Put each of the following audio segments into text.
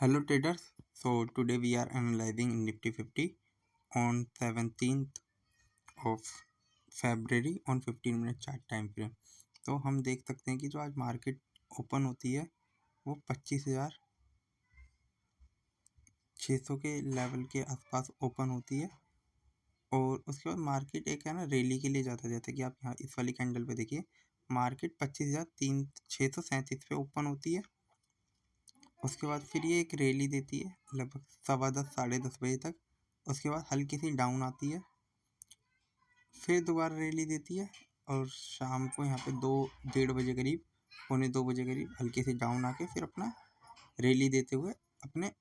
Hello traders. So today we are analyzing Nifty 50 on 17th of February on 15 minute chart time frame. तो हम देख सकते हैं कि जो आज मार्केट ओपन होती है वो 25,600 के लेवल के आसपास ओपन होती है और उसके बाद मार्केट एक है ना रैली के लिए जाता है। जैसे कि आप यहाँ इस वाली कैंडल पे देखिए, मार्केट 25,637 पे ओपन होती है। उसके बाद फिर ये एक रैली देती है लगभग 10:15 साढ़े 10 बजे तक। उसके बाद हल्की सी डाउन आती है, फिर दोबारा रैली देती है और शाम को यहाँ पे 2-1:30 बजे करीब, 1:45 करीब हल्की सी डाउन आके फिर अपना रैली देते हुए अपने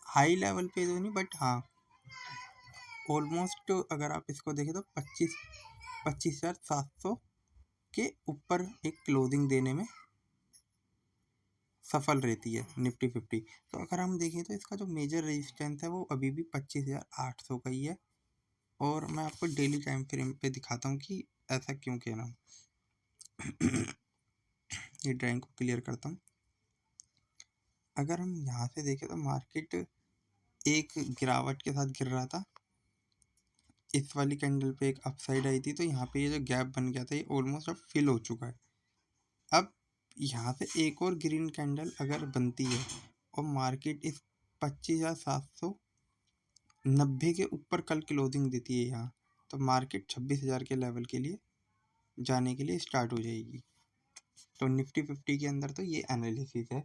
हाई लेवल पे तो नहीं बट हाँ ऑलमोस्ट अगर आप इसको देखें तो 25,700 के ऊपर एक क्लोजिंग देने में सफल रहती है निफ्टी 50। तो अगर हम देखें तो इसका जो मेजर रेजिस्टेंस है वो अभी भी 25,800 का ही है। और मैं आपको डेली टाइम फ्रेम पे दिखाता हूँ कि ऐसा क्यों कह रहा हूँ। ये ड्राइंग को क्लियर करता हूँ। अगर हम यहाँ से देखें तो मार्केट एक गिरावट के साथ गिर रहा था। इस वाली कैंडल पे एक अपसाइड आई थी, तो यहाँ पे ये जो गैप बन गया था ये ऑलमोस्ट अब फिल हो चुका है। अब यहाँ से एक और ग्रीन कैंडल अगर बनती है और मार्केट इस 25,790 के ऊपर कल क्लोजिंग देती है यहाँ, तो मार्केट 26,000 के लेवल के लिए जाने के लिए स्टार्ट हो जाएगी। तो निफ्टी 50 के अंदर तो ये एनालिसिस है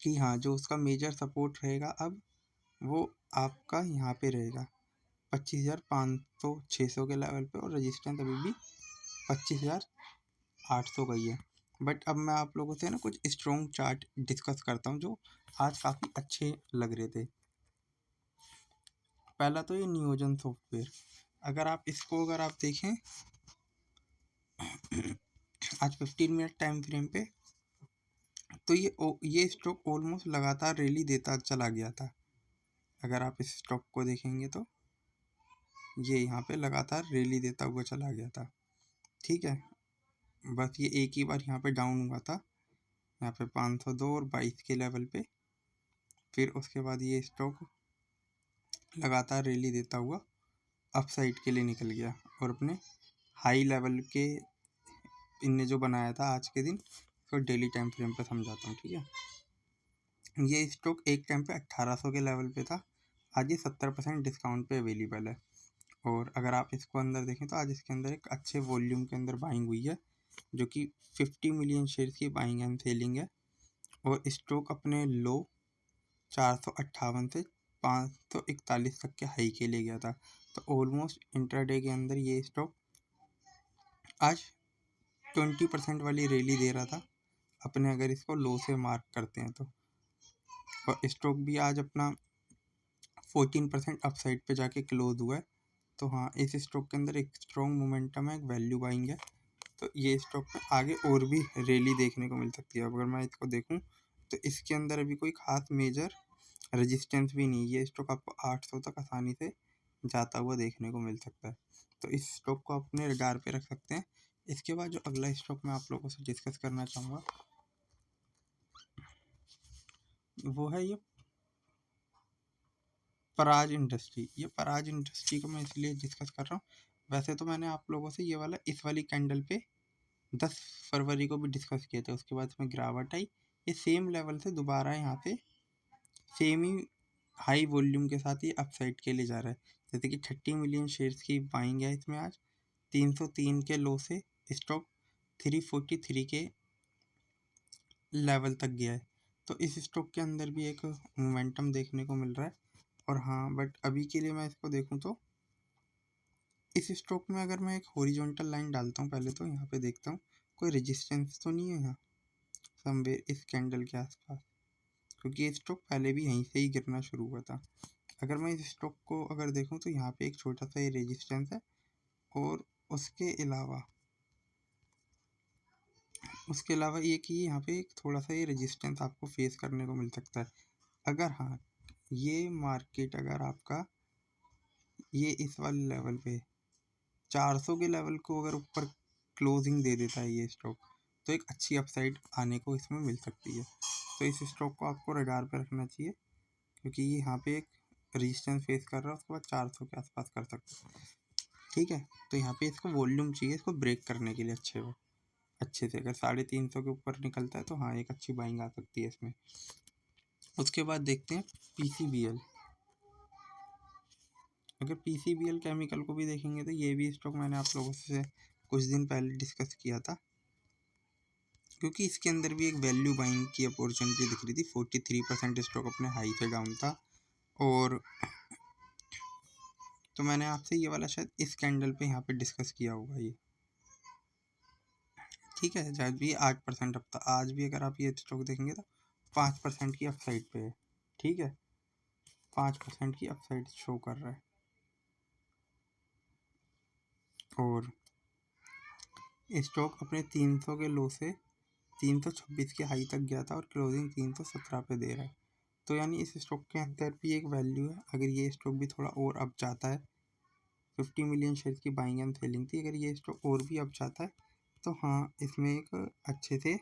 कि हाँ जो उसका मेजर सपोर्ट रहेगा अब वो आपका यहाँ पे रहेगा 25,500-600 के लेवल पे, और रजिस्टेंस अभी भी 25,800 का ही है। बट अब मैं आप लोगों से ना कुछ स्ट्रॉन्ग चार्ट डिस्कस करता हूँ जो आज काफ़ी अच्छे लग रहे थे। पहला तो ये नियोजन सॉफ्टवेयर, अगर आप देखें आज 15 मिनट टाइम फ्रेम पे, तो ये स्टॉक ऑलमोस्ट लगातार रैली देता चला गया था। अगर आप इस स्टॉक को देखेंगे तो ये यहाँ पे लगातार रैली देता हुआ चला गया था, ठीक है। बस ये एक ही बार यहाँ पे डाउन हुआ था, यहाँ पे 502 और 22 के लेवल पे। फिर उसके बाद ये स्टॉक लगातार रैली देता हुआ अपसाइड के लिए निकल गया और अपने हाई लेवल के इनने जो बनाया था आज के दिन, तो डेली टाइम फ्रेम पे समझाता हूँ, ठीक है। ये स्टॉक एक टाइम पे 1800 के लेवल पे था, आज ये 70% डिस्काउंट पे अवेलेबल है। और अगर आप इसको अंदर देखें तो आज इसके अंदर एक अच्छे वॉल्यूम के अंदर बाइंग हुई है, जो कि 50 मिलियन शेयर्स की बाइंग एंड सेलिंग है। और स्टॉक अपने लो 458 से 541 तक के हाई के लिए गया था। तो ऑलमोस्ट इंट्राडे के अंदर ये स्टॉक आज 20% वाली रैली दे रहा था अपने, अगर इसको लो से मार्क करते हैं तो। और स्टॉक भी आज अपना 14% अपसाइड पे जाके क्लोज हुआ है। तो हाँ इस स्टॉक के अंदर एक स्ट्रॉन्ग मोमेंटम है, एक वैल्यू बाइंग है। तो ये स्टॉक में आगे और भी रैली देखने को मिल सकती है। अगर मैं इसको देखूं तो इसके अंदर अभी कोई खास मेजर रेजिस्टेंस भी नहीं, ये स्टॉक आपको 800 तक आसानी से जाता हुआ देखने को मिल सकता है। तो इस स्टॉक को अपने रडार पे रख सकते हैं। इसके बाद जो अगला स्टॉक मैं आप लोगों से डिस्कस करना चाहूँगा वो है ये पराज इंडस्ट्री। ये पराज इंडस्ट्री को मैं इसलिए डिस्कस कर रहा हूँ, वैसे तो मैंने आप लोगों से ये वाला इस वाली कैंडल पे 10 फरवरी को भी डिस्कस किया था। उसके बाद इसमें गिरावट आई, ये सेम लेवल से दोबारा यहाँ पे सेम ही हाई वॉल्यूम के साथ ही अपसाइड के लिए जा रहा है। जैसे कि 30 मिलियन शेयर्स की बाइंग है इसमें आज, 303 के लो से स्टॉक 343 के लेवल तक गया है। तो इस स्टॉक के अंदर भी एक मोमेंटम देखने को मिल रहा है। और हाँ बट अभी के लिए मैं इसको देखूँ तो इस स्टॉक में अगर मैं एक हॉरिजॉन्टल लाइन डालता हूँ पहले, तो यहाँ पे देखता हूँ कोई रेजिस्टेंस तो नहीं है यहाँ समवेयर इस कैंडल के आसपास, क्योंकि ये स्टॉक पहले भी यहीं से ही गिरना शुरू हुआ था। अगर मैं इस स्टॉक को अगर देखूँ तो यहाँ पे एक छोटा सा ये रेजिस्टेंस है, और उसके अलावा ये कि यहाँ पे एक थोड़ा सा ये रेजिस्टेंस आपको फेस करने को मिल सकता है। अगर हाँ ये मार्केट अगर आपका ये इस वाले लेवल पे 400 के लेवल को अगर ऊपर क्लोजिंग दे देता है ये स्टॉक, तो एक अच्छी अपसाइड आने को इसमें मिल सकती है। तो इस स्टॉक को आपको रडार पे रखना चाहिए, क्योंकि ये यहाँ पे एक रेजिस्टेंस फेस कर रहा है, उसके बाद 400 के आसपास कर सकते हैं। ठीक है, तो यहाँ पे इसको वॉल्यूम चाहिए इसको ब्रेक करने के लिए अच्छे से। अगर 350 के ऊपर निकलता है तो हाँ एक अच्छी बाइंग आ सकती है इसमें। उसके बाद देखते हैं PCBL। अगर PCBL केमिकल को भी देखेंगे तो ये भी स्टॉक मैंने आप लोगों से कुछ दिन पहले डिस्कस किया था, क्योंकि इसके अंदर भी एक वैल्यू बाइंग की अपॉर्चुनिटी दिख रही थी। 43% स्टॉक अपने हाई से डाउन था, और तो मैंने आपसे ये वाला शायद इस कैंडल पे यहाँ पे डिस्कस किया होगा ये। ठीक है, आज भी 8% अब था। आज भी अगर आप ये स्टॉक देखेंगे तो 5% की अपसाइड पे है। ठीक है, 5% की अपसाइड शो कर रहा है। और स्टॉक अपने 300 के लो से 326 के हाई तक गया था और क्लोजिंग 317 पे दे रहा है। तो यानी इस स्टॉक के अंदर भी एक वैल्यू है। अगर ये स्टॉक भी थोड़ा और अप जाता है, 50 मिलियन शेयर की बाइंग एंड सेलिंग थी, अगर ये स्टॉक और भी अप जाता है तो हाँ इसमें एक अच्छे से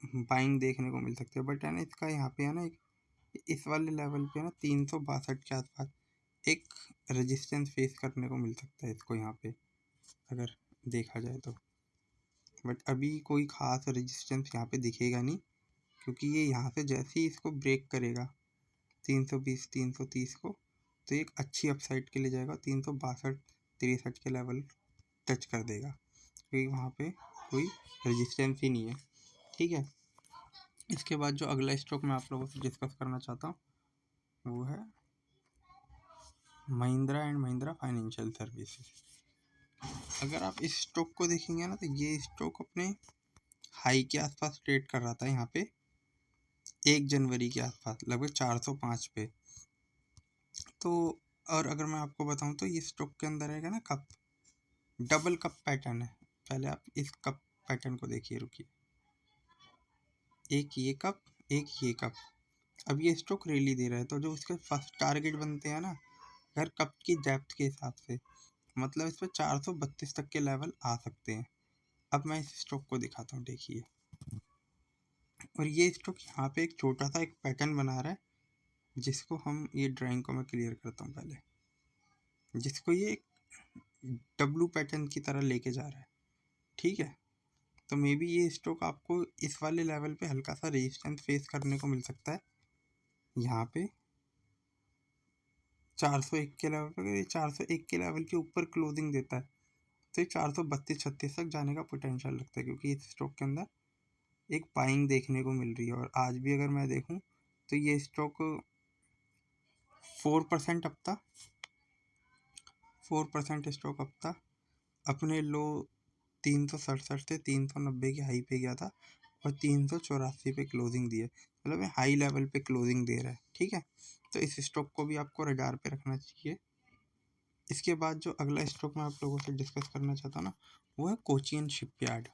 बाइंग देखने को मिल सकती है। बट है ना, इसका यहाँ पे है ना एक इस वाले लेवल पे ना 362 के आसपास एक रेजिस्टेंस फेस करने को मिल सकता है इसको यहाँ पे, अगर देखा जाए तो। बट अभी कोई खास रेजिस्टेंस यहाँ पे दिखेगा नहीं, क्योंकि ये यहाँ से जैसे ही इसको ब्रेक करेगा 320 330 को, तो एक अच्छी अपसाइड के लिए जाएगा। 362 63 के लेवल टच कर देगा, क्योंकि वहाँ पे कोई रेजिस्टेंस ही नहीं है। ठीक है, इसके बाद जो अगला स्टॉक मैं आप लोगों से डिस्कस करना चाहता हूँ वो है Mahindra and Mahindra financial services. अगर आप इस स्टॉक को देखेंगे ना तो ये स्टॉक अपने हाई के आसपास ट्रेड कर रहा था यहाँ पे 1 जनवरी के आसपास, लगभग 405 पे। तो और अगर मैं आपको बताऊं तो ये स्टॉक के अंदर रहेगा ना कप, डबल कप पैटर्न है। पहले आप इस कप पैटर्न को देखिए, रुकिए, एक ये कप एक ये कप। अब ये स्टॉक रैली दे रहा है, तो जो उसके फर्स्ट टारगेट बनते हैं ना, अगर कप की डेप्थ के हिसाब से, मतलब इस पर 432 तक के लेवल आ सकते हैं। अब मैं इस स्टॉक को दिखाता हूँ, देखिए। और ये स्टॉक यहाँ पे एक छोटा सा एक पैटर्न बना रहा है, जिसको हम ये ड्राइंग को मैं क्लियर करता हूँ पहले, जिसको ये डब्लू पैटर्न की तरह लेके जा रहा है। ठीक है, तो मे बी ये स्टॉक आपको इस वाले लेवल पे हल्का सा रेजिस्टेंस फेस करने को मिल सकता है। यहाँ पे 401 के लेवल पर, अगर ये 401 के लेवल के ऊपर क्लोजिंग देता है तो ये 432-36 तक जाने का पोटेंशियल लगता है, क्योंकि इस स्टॉक के अंदर एक बाइंग देखने को मिल रही है। और आज भी अगर मैं देखूं तो ये स्टॉक 4% अप था, 4% स्टॉक अप था। अपने लो 367 से 390 के हाई पे गया था और 384 पे क्लोजिंग दी है, मतलब हाई लेवल पे क्लोजिंग दे रहा है। ठीक है, तो इस स्टॉक को भी आपको रडार पे रखना चाहिए। इसके बाद जो अगला स्टॉक मैं आप लोगों से डिस्कस करना चाहता हूँ ना, वो है कोचियन शिपयार्ड।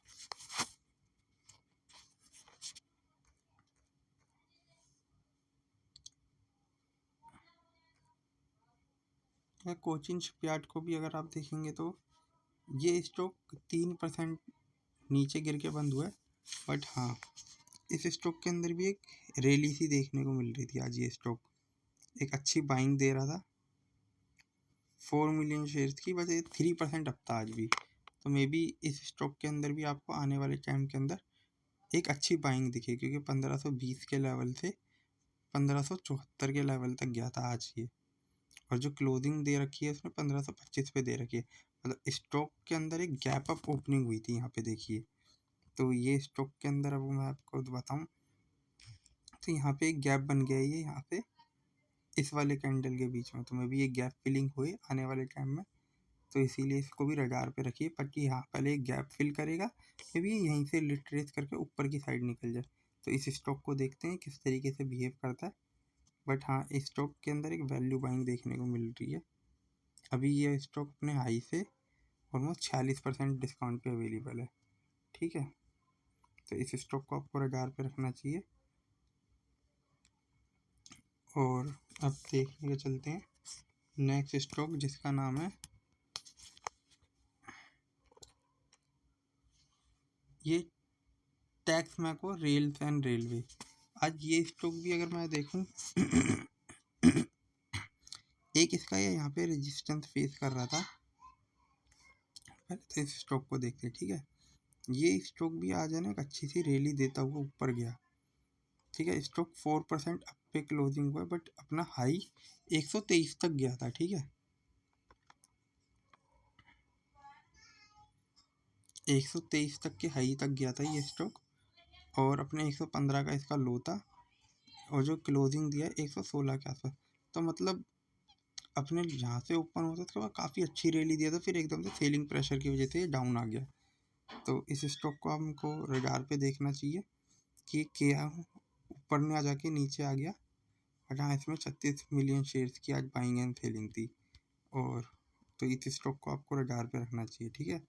या कोचिन शिपयार्ड को भी अगर आप देखेंगे तो ये स्टॉक 3% नीचे गिर के बंद हुआ है। बट हाँ, इस स्टॉक के अंदर भी एक रैली सी देखने को मिल रही थी। आज ये स्टॉक एक अच्छी बाइंग दे रहा था, 4 मिलियन शेयर्स की, बस 3% अप था आज भी। तो मे बी इस स्टॉक के अंदर भी आपको आने वाले टाइम के अंदर एक अच्छी बाइंग दिखे, क्योंकि 1520 के लेवल से 1574 के लेवल तक गया था आज ये। और जो क्लोजिंग दे रखी है उसने 1525 पे दे रखी है, मतलब स्टॉक के अंदर एक गैप अप ओपनिंग हुई थी यहाँ पे, देखिए। तो ये स्टॉक के अंदर अब मैं आपको बताऊँ तो यहाँ पे एक गैप बन गया है ये यहाँ पे इस वाले कैंडल के बीच में। तो मैं भी ये गैप फिलिंग हुई आने वाले टाइम में, तो इसीलिए इसको भी रडार पे रखिए। बट यहाँ पहले एक गैप फिल करेगा, ये भी यहीं से लिटरेस करके ऊपर की साइड निकल जाए। तो इस स्टॉक को देखते हैं किस तरीके से बिहेव करता है। बट हाँ, इस स्टॉक के अंदर एक वैल्यू बाइंग देखने को मिल रही है। अभी ये स्टॉक अपने हाई से ऑलमोस्ट 46% डिस्काउंट पे अवेलेबल है। ठीक है, तो इस स्टॉक को आपको रडार पे रखना चाहिए। और अब देखने के चलते हैं नेक्स्ट स्टॉक, जिसका नाम है ये टैक्स मैको रेल्स एंड रेलवे। आज ये स्टॉक भी अगर मैं देखूं एक इसका ये यहाँ पे रेजिस्टेंस फेस कर रहा था। पहले तो इस स्टॉक को देखते हैं, ठीक है। ये स्टॉक भी आज है ना एक अच्छी सी रैली देता हुआ ऊपर गया, ठीक है। स्टॉक 4% अप पे क्लोजिंग हुआ, बट अपना हाई 123 तक गया था, ठीक है। 123 तक के हाई तक गया था ये स्टॉक, और अपने 115 का इसका लो था, और जो क्लोजिंग दिया 116 के आसपास। तो मतलब अपने जहाँ से ओपन होता था उसके बाद काफ़ी अच्छी रैली दिया था, फिर एकदम से सेलिंग प्रेशर की वजह से ये डाउन आ गया। तो इस स्टॉक को हमको रडार पे देखना चाहिए कि क्या ऊपर ने आ जाके नीचे आ गया, और हाँ इसमें 36 मिलियन शेयर्स की आज बाइंग एंड सेलिंग थी। और तो इस स्टॉक को आपको रडार पे रखना चाहिए, ठीक है।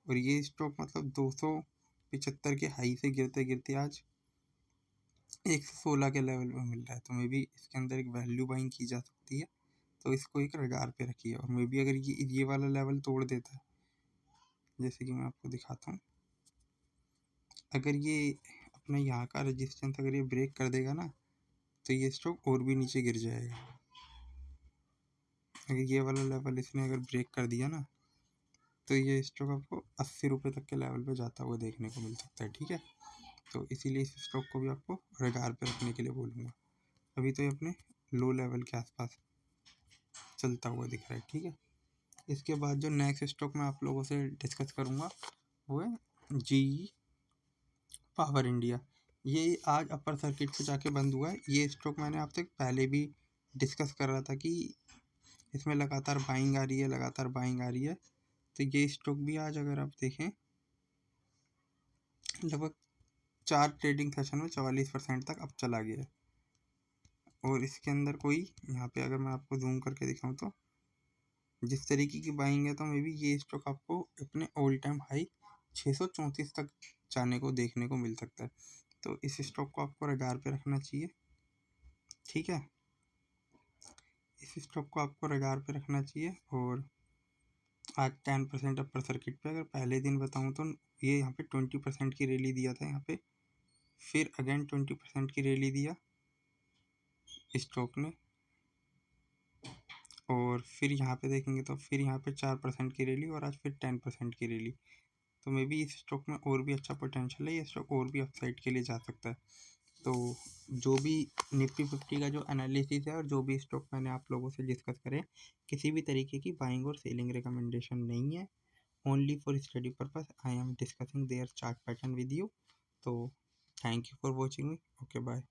और ये स्टॉक मतलब 275 के हाई से गिरते गिरते आज 116 के लेवल पे मिल रहा है। तो मे बी इसके अंदर एक वैल्यू बाइंग की जा सकती है, तो इसको एक रडार पे रखिए। और मे बी अगर ये वाला लेवल तोड़ देता है, जैसे कि मैं आपको दिखाता हूँ, अगर ये अपना यहाँ का रेजिस्टेंस अगर ये ब्रेक कर देगा ना, तो ये स्टॉक और भी नीचे गिर जाएगा। अगर ये वाला लेवल इसने अगर ब्रेक कर दिया ना, तो ये स्टॉक आपको 80 रुपये तक के लेवल पे जाता हुआ देखने को मिल सकता है, ठीक है। तो इसीलिए इस स्टॉक को भी आपको रडार पे रखने के लिए बोलूँगा। अभी तो ये अपने लो लेवल के आसपास चलता हुआ दिख रहा है, ठीक है। इसके बाद जो नेक्स्ट स्टॉक मैं आप लोगों से डिस्कस करूँगा वो है GE पावर इंडिया। ये आज अपर सर्किट पे जाके बंद हुआ है। ये स्टॉक मैंने आपसे पहले भी डिस्कस कर रहा था कि इसमें लगातार बाइंग आ रही है, लगातार बाइंग आ रही है। तो ये स्टॉक भी आज अगर आप देखें लगभग 4 ट्रेडिंग सेशन में 44% तक अब चला गया है। और इसके अंदर कोई यहाँ पे अगर मैं आपको जूम करके दिखाऊँ तो जिस तरीके की बाइंग है, तो मे बी ये स्टॉक आपको अपने ऑल टाइम हाई 634 तक जाने को देखने को मिल सकता है। तो इस स्टॉक को आपको रडार पे रखना चाहिए, ठीक है। इस स्टॉक को आपको रडार पे रखना चाहिए। और आज 10% अपर सर्किट पे, अगर पहले दिन बताऊँ तो ये यहाँ पे 20% की रैली दिया था यहाँ पे, फिर अगेन 20% की रैली दिया स्टॉक ने, और फिर यहाँ पे देखेंगे तो फिर यहाँ पे 4% की रैली, और आज फिर 10% की रैली। तो मे बी इस स्टॉक में और भी अच्छा पोटेंशियल है, ये स्टॉक और भी अपसाइड के लिए जा सकता है। तो जो भी निफ्टी 50 का जो एनालिसिस है और जो भी स्टॉक मैंने आप लोगों से डिस्कस करे, किसी भी तरीके की बाइंग और सेलिंग रिकमेंडेशन नहीं है, only for study purpose I am discussing their chart pattern with you. तो thank you for watching me, okay bye.